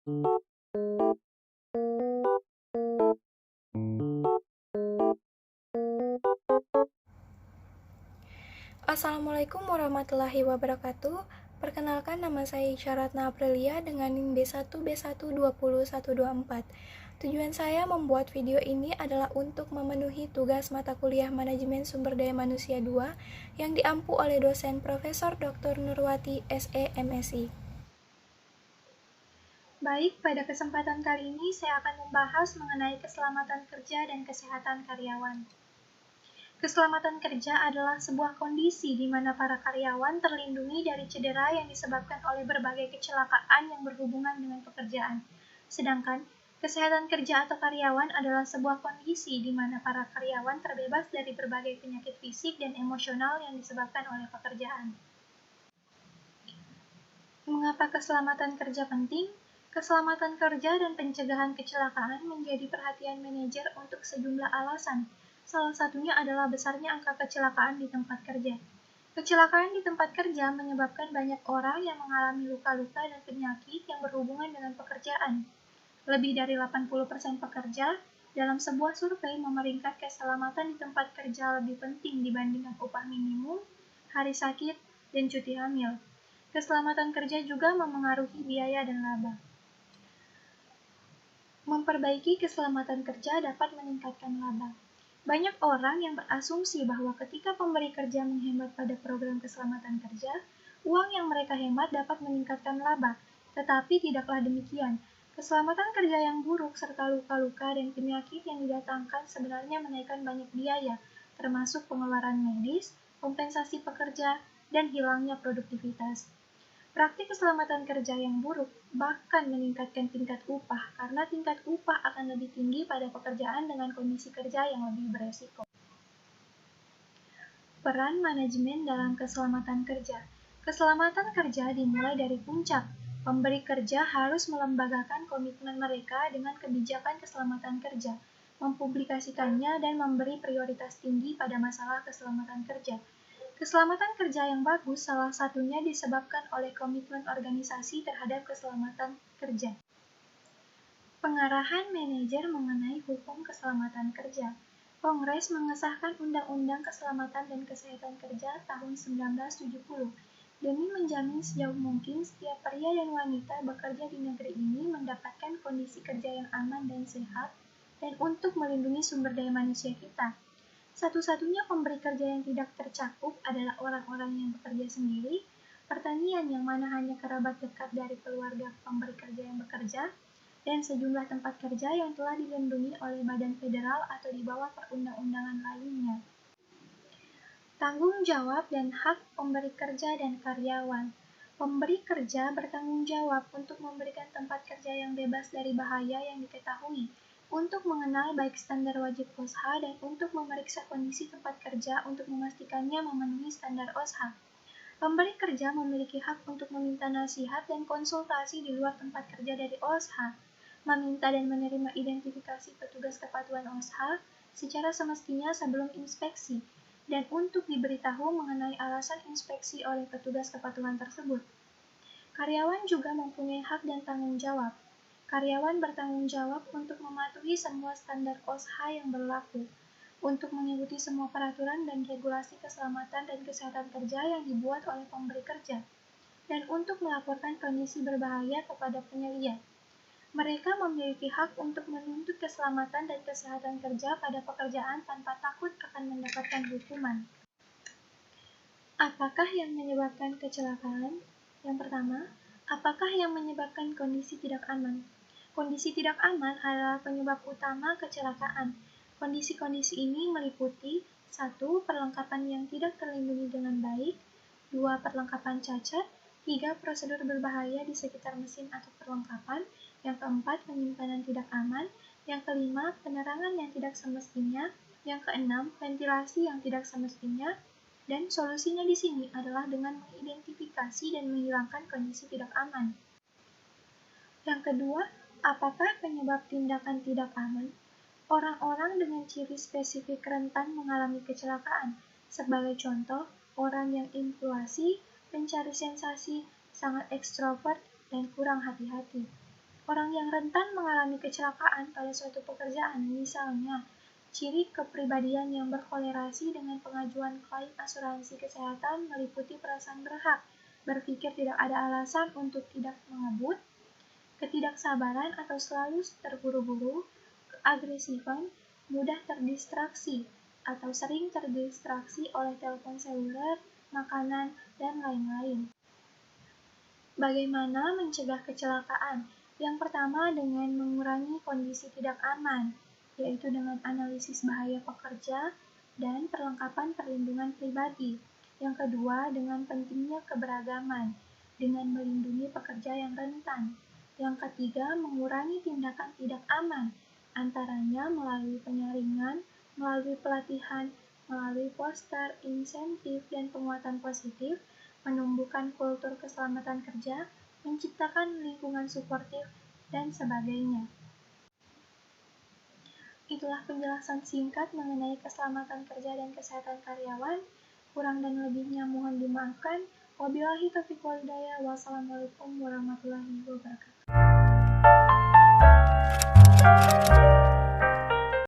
Assalamualaikum warahmatullahi wabarakatuh. Perkenalkan, nama saya Isyaratna Aprilia dengan NIM B1B1201124. Tujuan saya membuat video ini adalah untuk memenuhi tugas mata kuliah Manajemen Sumber Daya Manusia 2 yang diampu oleh dosen Profesor Dr. Nurwati SE MSI. Baik, pada kesempatan kali ini saya akan membahas mengenai keselamatan kerja dan kesehatan karyawan. Keselamatan kerja adalah sebuah kondisi di mana para karyawan terlindungi dari cedera yang disebabkan oleh berbagai kecelakaan yang berhubungan dengan pekerjaan. Sedangkan kesehatan kerja atau karyawan adalah sebuah kondisi di mana para karyawan terbebas dari berbagai penyakit fisik dan emosional yang disebabkan oleh pekerjaan. Mengapa keselamatan kerja penting? Keselamatan kerja dan pencegahan kecelakaan menjadi perhatian manajer untuk sejumlah alasan. Salah satunya adalah besarnya angka kecelakaan di tempat kerja. Kecelakaan di tempat kerja menyebabkan banyak orang yang mengalami luka-luka dan penyakit yang berhubungan dengan pekerjaan. Lebih dari 80% pekerja dalam sebuah survei memeringkat keselamatan di tempat kerja lebih penting dibandingkan upah minimum, hari sakit, dan cuti hamil. Keselamatan kerja juga memengaruhi biaya dan laba. Memperbaiki keselamatan kerja dapat meningkatkan laba. Banyak orang yang berasumsi bahwa ketika pemberi kerja menghemat pada program keselamatan kerja, uang yang mereka hemat dapat meningkatkan laba. Tetapi tidaklah demikian. Keselamatan kerja yang buruk serta luka-luka dan penyakit yang didatangkan sebenarnya menaikkan banyak biaya, termasuk pengeluaran medis, kompensasi pekerja, dan hilangnya produktivitas. Praktik keselamatan kerja yang buruk bahkan meningkatkan tingkat upah karena tingkat upah akan lebih tinggi pada pekerjaan dengan kondisi kerja yang lebih beresiko. Peran manajemen dalam keselamatan kerja. Keselamatan kerja dimulai dari puncak. Pemberi kerja harus melembagakan komitmen mereka dengan kebijakan keselamatan kerja, mempublikasikannya dan memberi prioritas tinggi pada masalah keselamatan kerja. Keselamatan kerja yang bagus salah satunya disebabkan oleh komitmen organisasi terhadap keselamatan kerja. Pengarahan manajer mengenai hukum keselamatan kerja. Kongres mengesahkan Undang-Undang Keselamatan dan Kesehatan Kerja tahun 1970 demi menjamin sejauh mungkin setiap pria dan wanita bekerja di negeri ini mendapatkan kondisi kerja yang aman dan sehat dan untuk melindungi sumber daya manusia kita. Satu-satunya pemberi kerja yang tidak tercakup adalah orang-orang yang bekerja sendiri, pertanian yang mana hanya kerabat dekat dari keluarga pemberi kerja yang bekerja, dan sejumlah tempat kerja yang telah dilindungi oleh badan federal atau di bawah perundang-undangan lainnya. Tanggung jawab dan hak pemberi kerja dan karyawan. Pemberi kerja bertanggung jawab untuk memberikan tempat kerja yang bebas dari bahaya yang diketahui, untuk mengenal baik standar wajib OSHA dan untuk memeriksa kondisi tempat kerja untuk memastikannya memenuhi standar OSHA. Pemberi kerja memiliki hak untuk meminta nasihat dan konsultasi di luar tempat kerja dari OSHA, meminta dan menerima identifikasi petugas kepatuhan OSHA secara semestinya sebelum inspeksi, dan untuk diberitahu mengenai alasan inspeksi oleh petugas kepatuhan tersebut. Karyawan juga mempunyai hak dan tanggung jawab. Karyawan bertanggung jawab untuk mematuhi semua standar OSHA yang berlaku, untuk mengikuti semua peraturan dan regulasi keselamatan dan kesehatan kerja yang dibuat oleh pemberi kerja, dan untuk melaporkan kondisi berbahaya kepada penyelia. Mereka memiliki hak untuk menuntut keselamatan dan kesehatan kerja pada pekerjaan tanpa takut akan mendapatkan hukuman. Apakah yang menyebabkan kecelakaan? Yang pertama, apakah yang menyebabkan kondisi tidak aman? Kondisi tidak aman adalah penyebab utama kecelakaan. Kondisi-kondisi ini meliputi 1. Perlengkapan yang tidak terlindungi dengan baik, 2. Perlengkapan cacat, 3. Prosedur berbahaya di sekitar mesin atau perlengkapan, yang keempat, penyimpanan tidak aman, yang kelima, penerangan yang tidak semestinya, yang keenam, ventilasi yang tidak semestinya, dan solusinya di sini adalah dengan mengidentifikasi dan menghilangkan kondisi tidak aman. Yang kedua, apakah penyebab tindakan tidak aman? Orang-orang dengan ciri spesifik rentan mengalami kecelakaan. Sebagai contoh, orang yang impulsif, pencari sensasi, sangat ekstrovert, dan kurang hati-hati. Orang yang rentan mengalami kecelakaan pada suatu pekerjaan, misalnya ciri kepribadian yang berkolerasi dengan pengajuan klaim asuransi kesehatan meliputi perasaan berhak, berpikir tidak ada alasan untuk tidak mengebut, ketidaksabaran atau selalu terburu-buru, keagresifan, mudah terdistraksi, atau sering terdistraksi oleh telepon seluler, makanan, dan lain-lain. Bagaimana mencegah kecelakaan? Yang pertama dengan mengurangi kondisi tidak aman, yaitu dengan analisis bahaya pekerja dan perlengkapan perlindungan pribadi. Yang kedua dengan pentingnya keberagaman, dengan melindungi pekerja yang rentan. Yang ketiga mengurangi tindakan tidak aman, antaranya melalui penyaringan, melalui pelatihan, melalui poster, insentif, dan penguatan positif, menumbuhkan kultur keselamatan kerja, menciptakan lingkungan suportif, dan sebagainya. Itulah penjelasan singkat mengenai keselamatan kerja dan kesehatan karyawan. Kurang dan lebihnya mohon dimaafkan. Wabillahi taufiq wal hidayah. Wassalamualaikum warahmatullahi wabarakatuh.